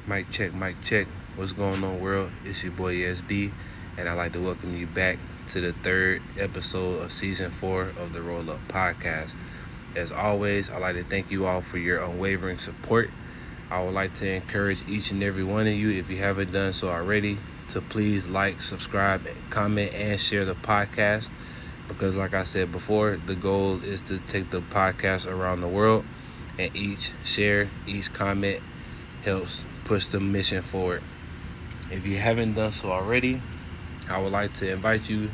Mic check, mic check. What's going on, world? It's your boy SB, and I'd like to welcome you back to the third episode of season 4 of the Roll Up Podcast. As always, I'd like to thank you all for your unwavering support. I would like to encourage each and every one of you, if you haven't done so already, to please like, subscribe, comment, and share the podcast. Because, like I said before, the goal is to take the podcast around the world, and each share, each comment helps push the mission forward. If you haven't done so already, I would like to invite you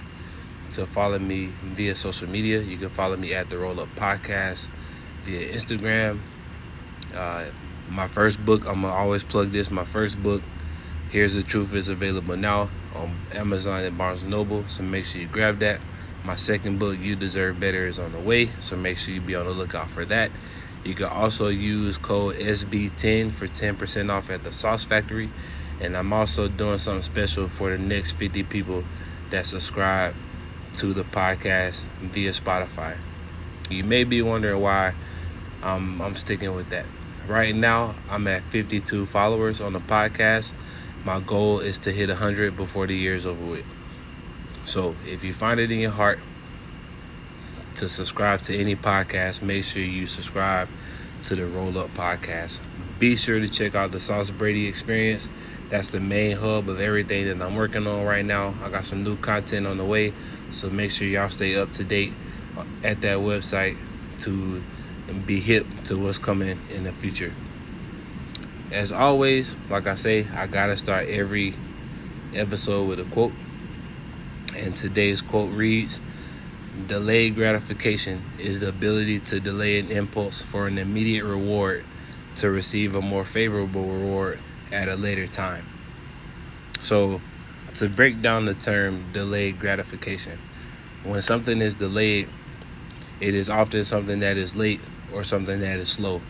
to follow me via social media. You can follow me at the Roll Up Podcast via Instagram. My first book, I'm gonna always plug this. My first book, Here's the Truth, is available now on Amazon and Barnes & Noble, so make sure you grab that. My second book, You Deserve Better, is on the way, so make sure you be on the lookout for that. You can also use code SB10 for 10% off at the Sauce Factory. And I'm also doing something special for the next 50 people that subscribe to the podcast via Spotify. You may be wondering why I'm sticking with that. Right now, I'm at 52 followers on the podcast. My goal is to hit 100 before the year is over with. So if you find it in your heart to subscribe to any podcast, make sure you subscribe to the Roll Up Podcast. Be sure to check out the Sauce Brady Experience. That's the main hub of everything that I'm working on right now. I got some new content on the way, so make sure y'all stay up to date at that website to be hip to what's coming in the future. As always, like I say, I gotta start every episode with a quote. And today's quote reads, "Delayed gratification is the ability to delay an impulse for an immediate reward to receive a more favorable reward at a later time." So, to break down the term delayed gratification, when something is delayed, it is often something that is late or something that is slow.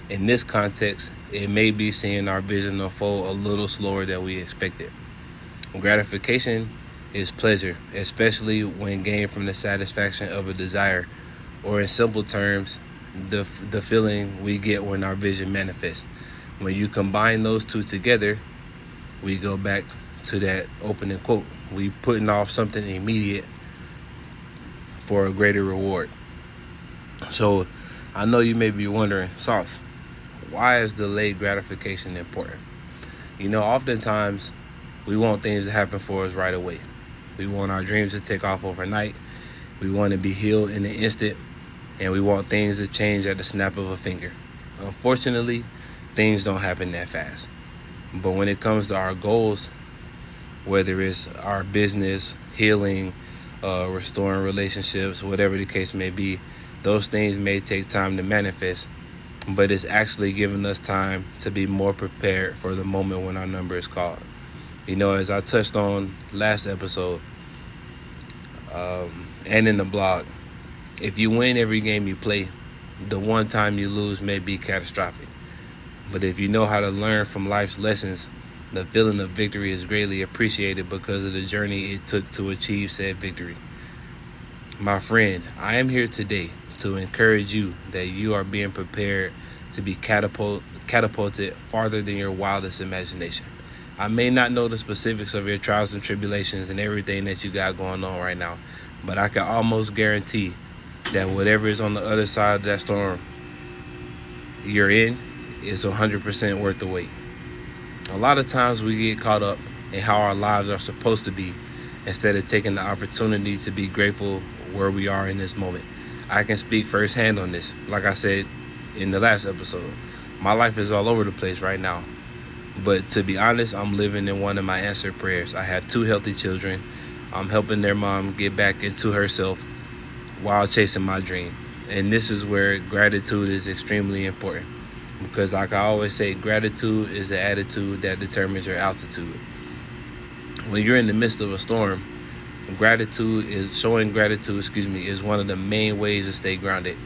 In this context, it may be seeing our vision unfold a little slower than we expected. Gratification is pleasure, especially when gained from the satisfaction of a desire, or in simple terms, the feeling we get when our vision manifests. When you combine those two together, we go back to that opening quote. We putting off something immediate for a greater reward. So I know you may be wondering, Sauce, why is delayed gratification important? Oftentimes we want things to happen for us right away. We want our dreams to take off overnight. We want to be healed in an instant. And we want things to change at the snap of a finger. Unfortunately, things don't happen that fast. But when it comes to our goals, whether it's our business, healing, restoring relationships, whatever the case may be, those things may take time to manifest. But it's actually giving us time to be more prepared for the moment when our number is called. As I touched on last episode and in the blog, if you win every game you play, the one time you lose may be catastrophic. But if you know how to learn from life's lessons, the feeling of victory is greatly appreciated because of the journey it took to achieve said victory. My friend, I am here today to encourage you that you are being prepared to be catapulted farther than your wildest imagination. I may not know the specifics of your trials and tribulations and everything that you got going on right now, but I can almost guarantee that whatever is on the other side of that storm you're in is 100% worth the wait. A lot of times we get caught up in how our lives are supposed to be instead of taking the opportunity to be grateful where we are in this moment. I can speak firsthand on this. Like I said in the last episode, my life is all over the place right now. But to be honest, I'm living in one of my answered prayers. I have 2 healthy children. I'm helping their mom get back into herself while chasing my dream. And this is where gratitude is extremely important. Because like I always say, gratitude is the attitude that determines your altitude. When you're in the midst of a storm, showing gratitude is one of the main ways to stay grounded.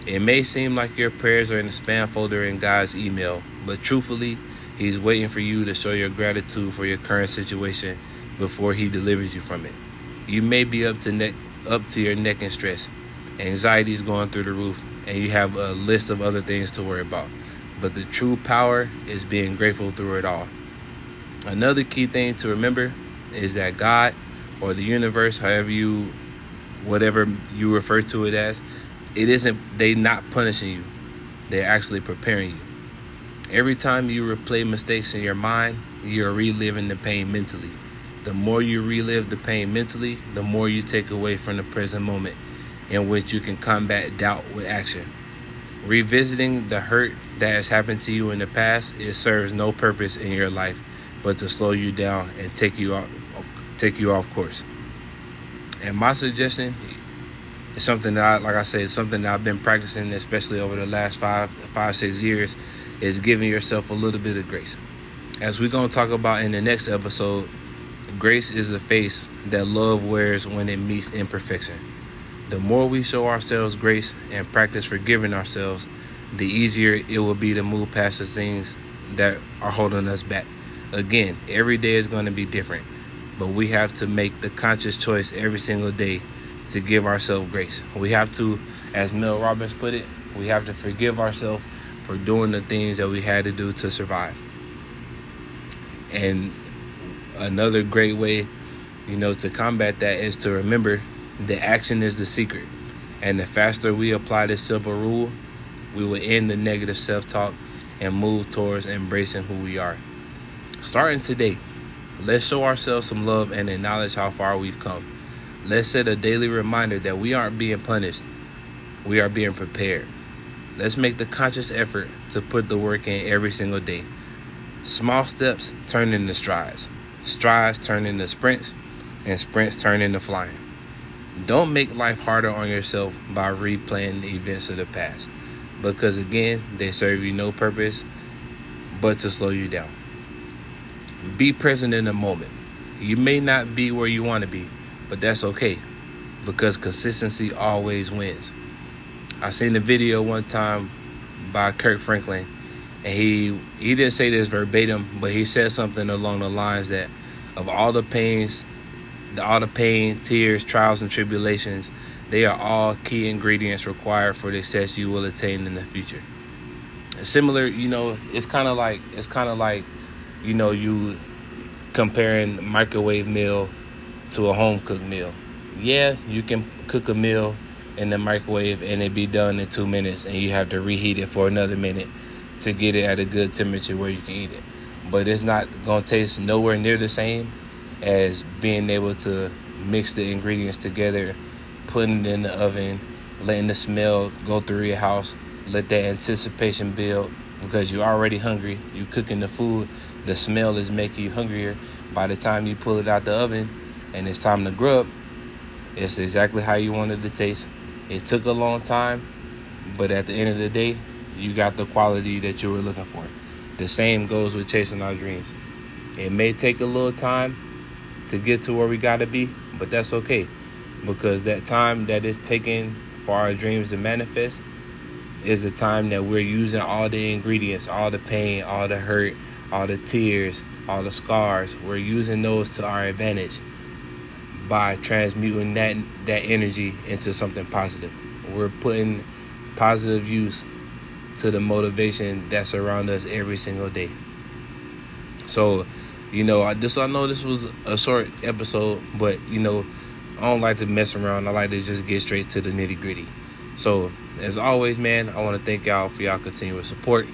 It may seem like your prayers are in the spam folder in God's email, but truthfully, He's waiting for you to show your gratitude for your current situation before He delivers you from it. You may be up to your neck in stress. Anxiety is going through the roof, and you have a list of other things to worry about. but the true power is being grateful through it all. Another key thing to remember is that God or the universe, whatever you refer to it as, they not punishing you. They're actually preparing you. Every time you replay mistakes in your mind, you're reliving the pain mentally. The more you relive the pain mentally, the more you take away from the present moment in which you can combat doubt with action. Revisiting the hurt that has happened to you in the past, it serves no purpose in your life but to slow you down and take you off course. And my suggestion is something that something that I've been practicing, especially over the last 5-6 years, is giving yourself a little bit of grace. As we're going to talk about in the next episode, grace is a face that love wears when it meets imperfection. The more we show ourselves grace and practice forgiving ourselves, the easier it will be to move past the things that are holding us back. Again, every day is going to be different, but we have to make the conscious choice every single day to give ourselves grace. We have to, as Mel Robbins put it, we have to forgive ourselves for doing the things that we had to do to survive. And another great way, to combat that is to remember that action is the secret. And the faster we apply this simple rule, we will end the negative self-talk and move towards embracing who we are. Starting today, let's show ourselves some love and acknowledge how far we've come. Let's set a daily reminder that we aren't being punished. We are being prepared. Let's make the conscious effort to put the work in every single day. Small steps turn into strides. Strides turn into sprints, and sprints turn into flying. Don't make life harder on yourself by replaying the events of the past, because again, they serve you no purpose but to slow you down. Be present in the moment. You may not be where you want to be, but that's okay, because consistency always wins. I seen a video one time by Kirk Franklin, and he didn't say this verbatim, but he said something along the lines that of all the pain, tears, trials, and tribulations, they are all key ingredients required for the success you will attain in the future. Similar, it's kind of like you comparing microwave meal to a home cooked meal. Yeah, you can cook a meal in the microwave and it be done in 2 minutes, and you have to reheat it for another minute to get it at a good temperature where you can eat it. But it's not going to taste nowhere near the same as being able to mix the ingredients together, putting it in the oven, letting the smell go through your house, let that anticipation build, because you're already hungry. You cooking the food, the smell is making you hungrier. By the time you pull it out the oven and it's time to grub, it's exactly how you wanted to taste. It took a long time, but at the end of the day, you got the quality that you were looking for. The same goes with chasing our dreams. It may take a little time to get to where we got to be, but that's okay, because that time that is taken for our dreams to manifest is the time that we're using all the ingredients, all the pain, all the hurt, all the tears, all the scars. We're using those to our advantage by transmuting that energy into something positive. We're putting positive use to the motivation that surrounds us every single day. So, I know this was a short episode, but, I don't like to mess around. I like to just get straight to the nitty gritty. So, as always, man, I want to thank y'all for y'all continuous support.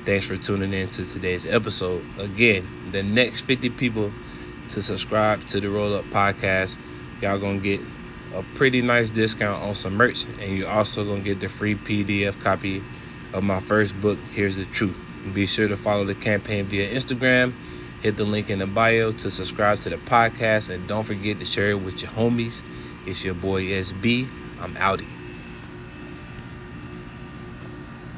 Thanks for tuning in to today's episode. Again, the next 50 people to subscribe to the Roll Up Podcast, y'all gonna get a pretty nice discount on some merch, and you're also gonna get the free PDF copy of my first book, Here's the Truth. Be sure to follow the campaign via Instagram. Hit the link in the bio to subscribe to the podcast, and don't forget to share it with your homies. It's your boy SB. I'm outie.